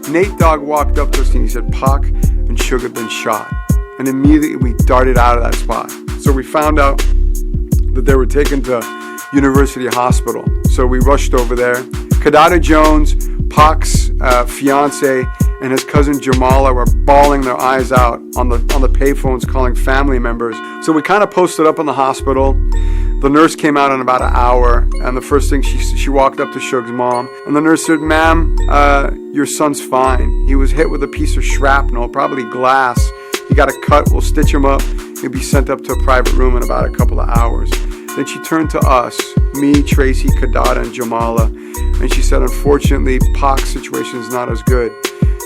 Nate Dogg walked up to us and he said, Pac and Suge had been shot. And immediately we darted out of that spot. So we found out that they were taken to University Hospital. So we rushed over there. Kadada Jones, Pac's fiance, and his cousin Jamala were bawling their eyes out on the payphones calling family members. So we kind of posted up in the hospital. The nurse came out in about an hour, and the first thing she walked up to Suge's mom, and the nurse said, "Ma'am, your son's fine. He was hit with a piece of shrapnel, probably glass. He got a cut. We'll stitch him up. He'll be sent up to a private room in about a couple of hours." Then she turned to us, me, Tracy, Kadada, and Jamala, and she said, "Unfortunately, Pac's situation is not as good.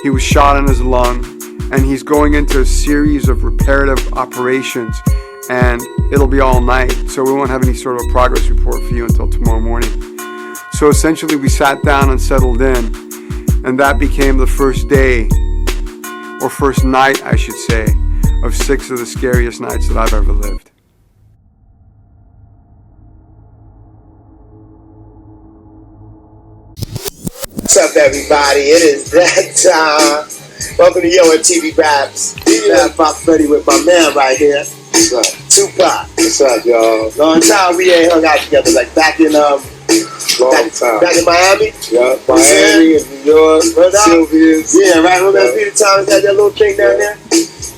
He was shot in his lung, and he's going into a series of reparative operations, and it'll be all night, so we won't have any sort of a progress report for you until tomorrow morning." So essentially, we sat down and settled in, and that became the first day, or first night, I should say, of 6 of the scariest nights that I've ever lived. What's up, everybody? It is that time. Welcome to Yo TV Raps. I'm Pop Freddy with my man right here. What's up? Tupac. What's up, y'all? Long time we ain't hung out together, like back in time. Back in Miami. Yeah, Miami and New York. Sylvia's. Yeah, right. Remember that few times had that little thing down there.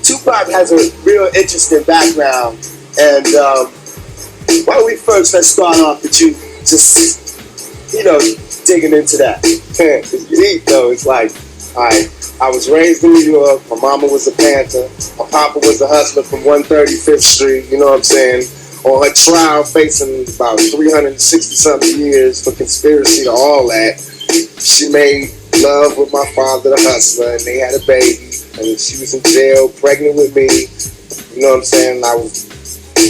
Tupac has a real interesting background, and why don't we let's start off with you, just digging into that. It's deep though. It's like, I was raised in New York. My mama was a Panther. My papa was a hustler from 135th Street. You know what I'm saying? On her trial, facing about 360-something years for conspiracy to all that, she made love with my father, the hustler, and they had a baby. And she was in jail, pregnant with me. You know what I'm saying?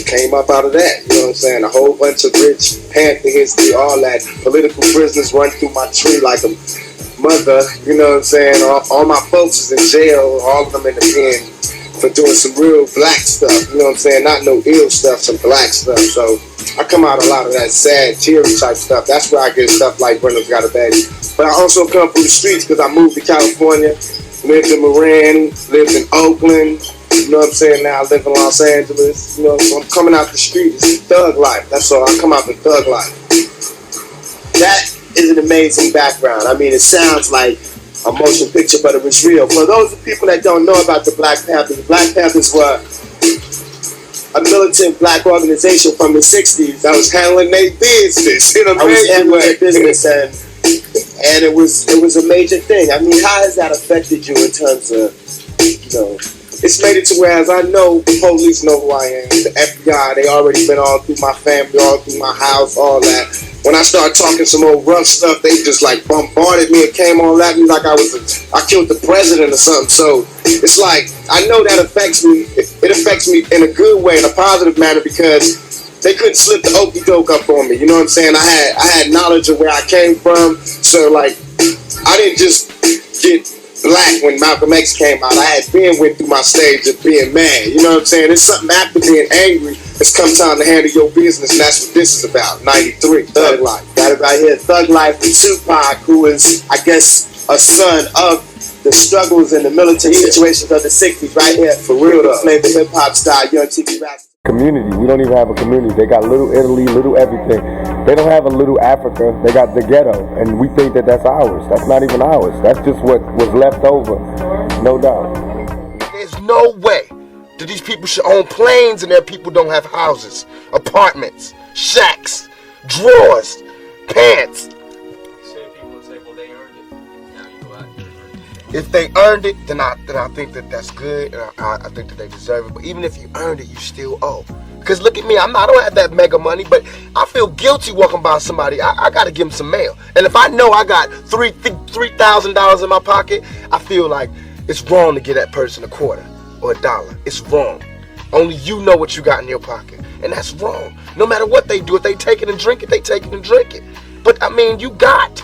Came up out of that, you know what I'm saying? A whole bunch of rich Panther history, all that. Political prisoners run through my tree like a mother, you know what I'm saying? All my folks is in jail, all of them in the pen for doing some real black stuff, you know what I'm saying? Not no ill stuff, some black stuff. So I come out a lot of that sad, teary type stuff. That's where I get stuff like Brenda's Got a Baby. But I also come from the streets because I moved to California, lived in Marin, lived in Oakland. You know what I'm saying? Now I live in Los Angeles. You know, so I'm coming out the street. It's thug life. That's all. I come out the thug life. That is an amazing background. I mean, it sounds like a motion picture, but it was real. For those people that don't know about the Black Panthers were a militant black organization from the 60s that was handling their business in a major way. And it was a major thing. I mean, how has that affected you in terms of, It's made it to where, as I know, the police know who I am. The FBI, they already been all through my family, all through my house, all that. When I started talking some old rough stuff, they just like bombarded me and came all at me like I killed the president or something. So it's like, I know that affects me. It affects me in a good way, in a positive manner, because they couldn't slip the okey doke up on me. You know what I'm saying? I had knowledge of where I came from. So like, I didn't just get black when Malcolm X came out. I had went through my stage of being mad. You know what I'm saying? It's something after being angry. It's come time to handle your business, and that's what this is about. 93, Thug Life. Got it right here. Thug Life with Tupac, who is, I guess, a son of the struggles and the militant situations of the 60s, right here. For real though. Play the hip-hop style, Young TV Raps. Community. We don't even have a community. They got little Italy, little everything. They don't have a little Africa. They got the ghetto, and we think that that's ours. That's not even ours. That's just what was left over, no doubt. There's no way that these people should own planes and their people don't have houses, apartments, shacks, drawers, pants. If they earned it, then I think that that's good, and I think that they deserve it. But even if you earned it, you still owe. Because look at me, I don't have that mega money, but I feel guilty walking by somebody. I got to give them some mail. And if I know I got $3,000 in my pocket, I feel like it's wrong to give that person a quarter or $1. It's wrong. Only you know what you got in your pocket. And that's wrong. No matter what they do, if they take it and drink it, they take it and drink it. But I mean, you got.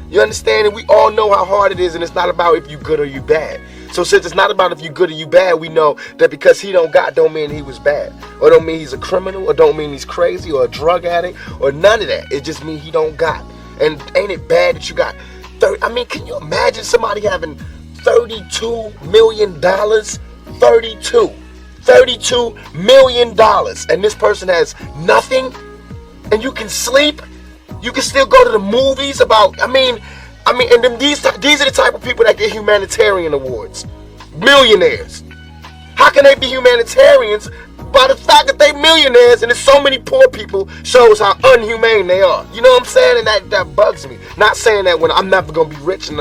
You understand? And we all know how hard it is, and it's not about if you good or you bad. So since it's not about if you good or you bad, we know that because he don't got don't mean he was bad. Or don't mean he's a criminal, or don't mean he's crazy, or a drug addict, or none of that. It just means he don't got. And ain't it bad that you got 30? I mean, can you imagine somebody having $32 million. $32 million. And this person has nothing. And you can sleep. You can still go to the movies about, and then these are the type of people that get humanitarian awards. Millionaires. How can they be humanitarians? By the fact that they millionaires and there's so many poor people shows how unhumane they are. You know what I'm saying? And that bugs me. Not saying that when I'm never going to be rich, and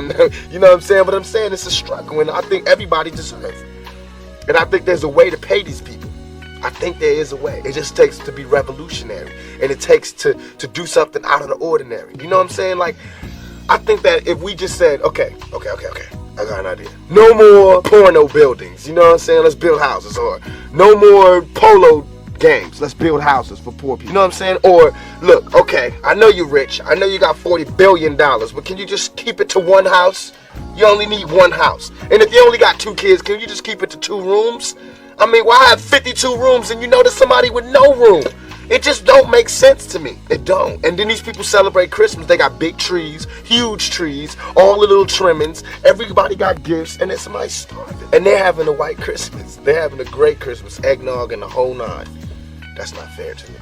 you know what I'm saying? But I'm saying it's a struggle, and I think everybody deserves it. And I think there's a way to pay these people. I think there is a way. It just takes to be revolutionary. And it takes to do something out of the ordinary. You know what I'm saying? Like, I think that if we just said, okay, I got an idea. No more porno buildings. You know what I'm saying? Let's build houses. Or no more polo games. Let's build houses for poor people. You know what I'm saying? Or, look, okay, I know you're rich. I know you got $40 billion. But can you just keep it to one house? You only need one house. And if you only got 2 kids, can you just keep it to 2 rooms? Why have 52 rooms and you know there's somebody with no room? It just don't make sense to me. It don't. And then these people celebrate Christmas. They got big trees, huge trees, all the little trimmings. Everybody got gifts, and then somebody's starving. And they're having a white Christmas. They're having a great Christmas, eggnog and the whole nine. That's not fair to me.